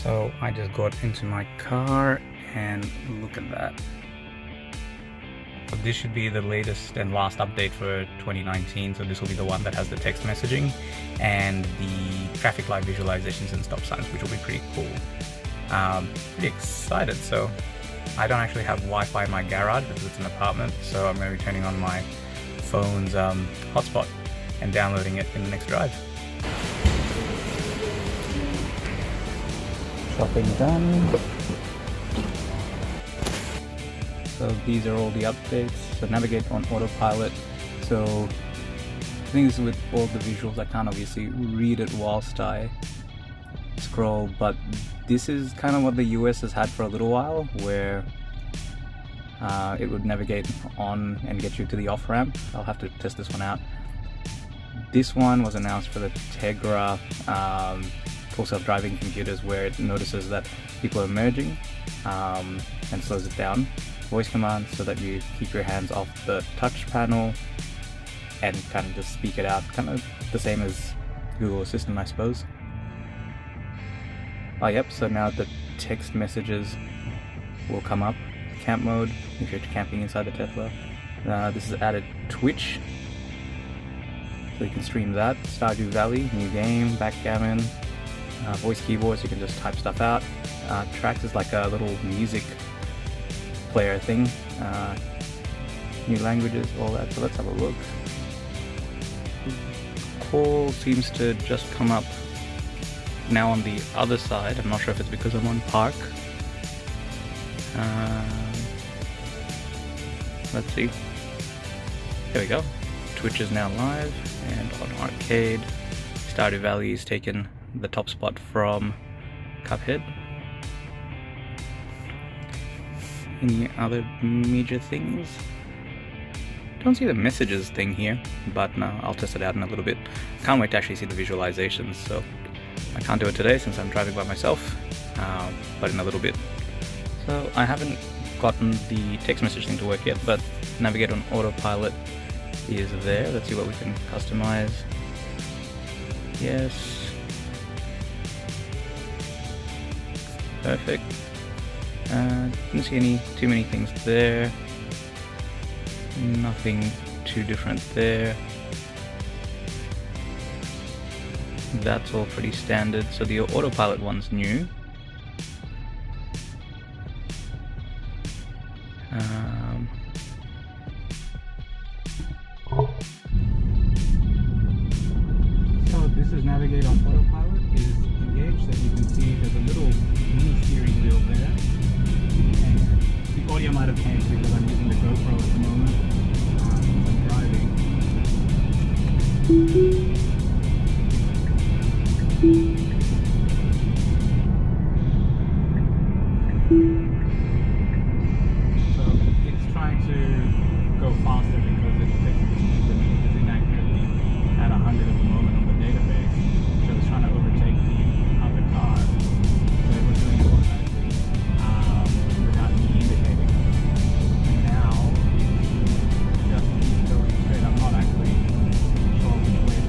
So I just got into my car and look at that. So this should be the latest and last update for 2019. So this will be the one that has the text messaging and the traffic light visualizations and stop signs, which will be pretty cool. Pretty excited. So I don't actually have Wi-Fi in my garage because it's an apartment. So I'm going to be turning on my phone's hotspot and downloading it in the next drive. Shopping done. So these are all the updates. So navigate on Autopilot. So the thing is, with all the visuals, I can't obviously read it whilst I scroll, but this is kind of what the US has had for a little while, where it would navigate on and get you to the off-ramp. I'll have to test this one out. This one was announced for the Tegra full self-driving computers, where it notices that people are merging and slows it down. Voice commands so that you keep your hands off the touch panel and kind of just speak it out, kind of the same as Google Assistant, I suppose. Oh yep, so now the text messages will come up. Camp mode, if you're camping inside the Tesla. This is added Twitch, so you can stream that. Stardew Valley, new game, backgammon, voice keyboard, so you can just type stuff out. Tracks is like a little music player thing. New languages, all that, so let's have a look. Call seems to just come up now on the other side. I'm not sure if it's because I'm on park. Let's see. There we go. Twitch is now live, and on arcade, Stardew Valley has taken the top spot from Cuphead. Any other major things? Don't see the messages thing here, but no, I'll test it out in a little bit. Can't wait to actually see the visualizations, so I can't do it today since I'm driving by myself, but in a little bit. So I haven't gotten the text message thing to work yet, but navigate on Autopilot is there. Let's see what we can customize. Yes. Perfect. Didn't see too many things there. Nothing too different there. That's all pretty standard. So the Autopilot one's new. So this is navigate on Autopilot is engaged. As you can see, there's a little mini steering wheel there. And the audio might have changed because I'm using the GoPro at the moment since I'm driving. It's trying to go faster because it takes the speed limit is inaccurately at 100 at the moment on the database. So it's trying to overtake the other car. So it was doing it automatically without me indicating. And now it's just going straight. I'm not actually sure which way it's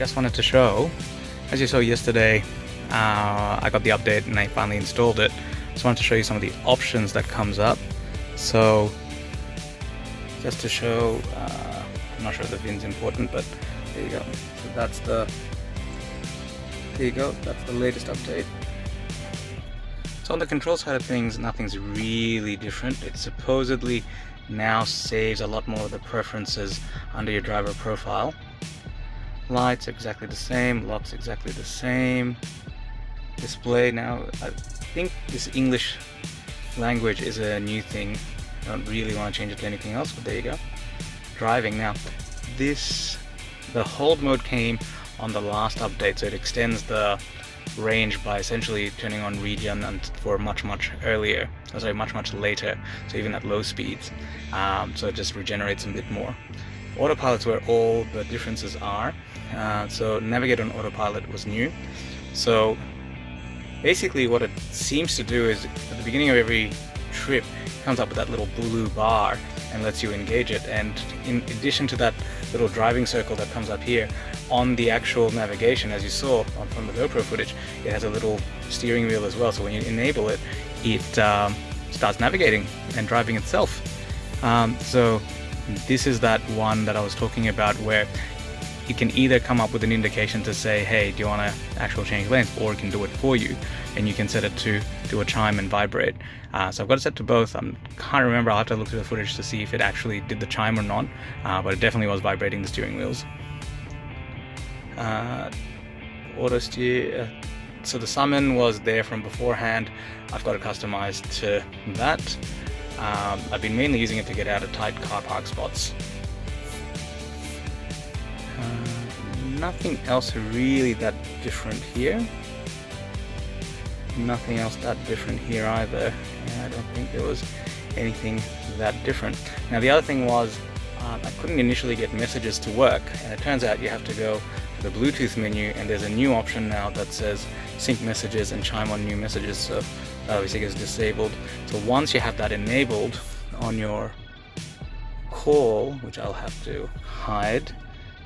just wanted to show, as you saw yesterday, I got the update and I finally installed it. Just wanted to show you some of the options that comes up. So just to show, I'm not sure if the VIN's important, but there you go. So that's the, there you go, that's the latest update. So on the control side of things, nothing's really different. It supposedly now saves a lot more of the preferences under your driver profile. Lights exactly the same, locks exactly the same. Display now, I think this English language is a new thing. I don't really want to change it to anything else, but there you go. Driving now. The hold mode came on the last update, so it extends the range by essentially turning on regen and for much earlier, much later, so even at low speeds. So it just regenerates a bit more. Autopilot's where all the differences are. So navigate on autopilot was new. So basically what it seems to do is at the beginning of every trip it comes up with that little blue bar and lets you engage it, and in addition to that little driving circle that comes up here, on the actual navigation, as you saw from the GoPro footage, it has a little steering wheel as well, so when you enable it, it starts navigating and driving itself. So this is that one that I was talking about, where you can either come up with an indication to say, hey, do you want to actually change lanes, or it can do it for you, and you can set it to do a chime and vibrate. So I've got it set to both. I can't remember, I'll have to look through the footage to see if it actually did the chime or not, but it definitely was vibrating the steering wheels. Auto steer, so the summon was there from beforehand. I've got it customized to that. I've been mainly using it to get out of tight car park spots. Nothing else really that different here. Nothing else that different here either. I don't think there was anything that different. Now the other thing was, I couldn't initially get messages to work, and it turns out you have to go to the Bluetooth menu, and there's a new option now that says sync messages and chime on new messages, so that obviously is disabled. So once you have that enabled on your call, which I'll have to hide,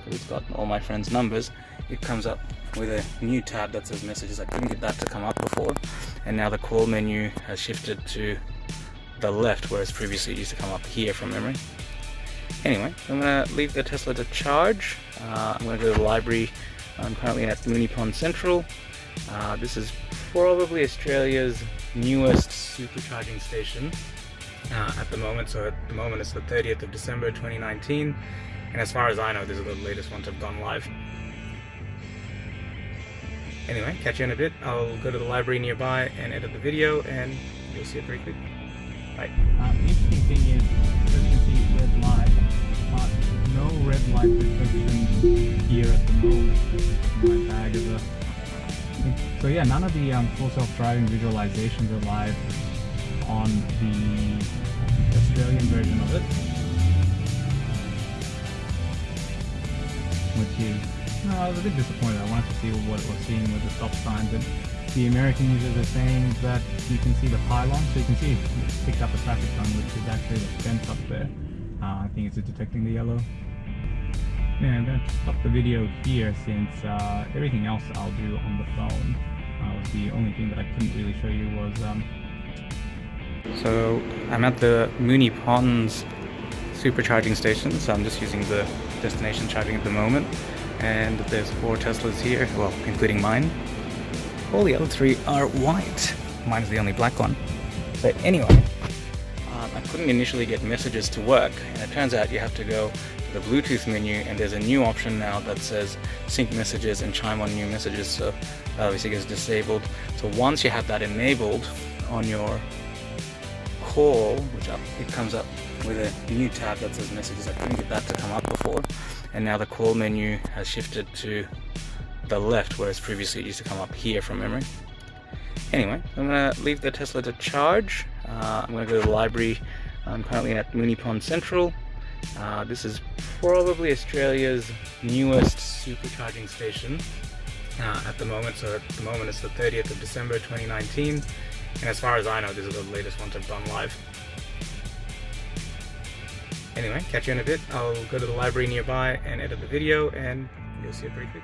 it's got all my friends' numbers, it comes up with a new tab that says messages. I couldn't get that to come up before, and now the call menu has shifted to the left, whereas previously it used to come up here from memory. Anyway, I'm going to leave the Tesla to charge. I'm going to go to the library. I'm currently at Moonee Pond Central. This is probably Australia's newest supercharging station at the moment. So at the moment it's the 30th of December 2019. And as far as I know, this is the latest one to have gone live. Anyway, catch you in a bit. I'll go to the library nearby and edit the video, and you'll see it very quick. Bye. The interesting thing is, as you can see, red light, but no red light detection here at the moment. My bag is a... So yeah, none of the full self-driving visualizations are live on the Australian version of it. Which is, I was a bit disappointed. I wanted to see what it was seeing with the stop signs, and the American users are saying that you can see the pylon, so you can see it's picked up a traffic cone, which is actually the fence up there. I think it's detecting the yellow. Yeah, I'm going to stop the video here, since everything else I'll do on the phone. Was the only thing that I couldn't really show you was... So I'm at the Moonee Ponds supercharging station, so I'm just using the destination charging at the moment, and there's 4 Teslas here, well, including mine. All the other 3 are white. Mine's the only black one. But anyway, I couldn't initially get messages to work, and it turns out you have to go to the Bluetooth menu, and there's a new option now that says sync messages and chime on new messages, so that obviously is disabled. So once you have that enabled on your call, which it comes up with a new tab that says messages. I couldn't get that to come up before, and now the call menu has shifted to the left, whereas previously it used to come up here from memory. Anyway, I'm going to leave the Tesla to charge. I'm going to go to the library. I'm currently at Moonee Pond Central. This is probably Australia's newest supercharging station at the moment. So at the moment it's the 30th of December 2019. And as far as I know, this is the latest one to have gone live. Anyway, catch you in a bit. I'll go to the library nearby and edit the video, and You'll see it pretty quick.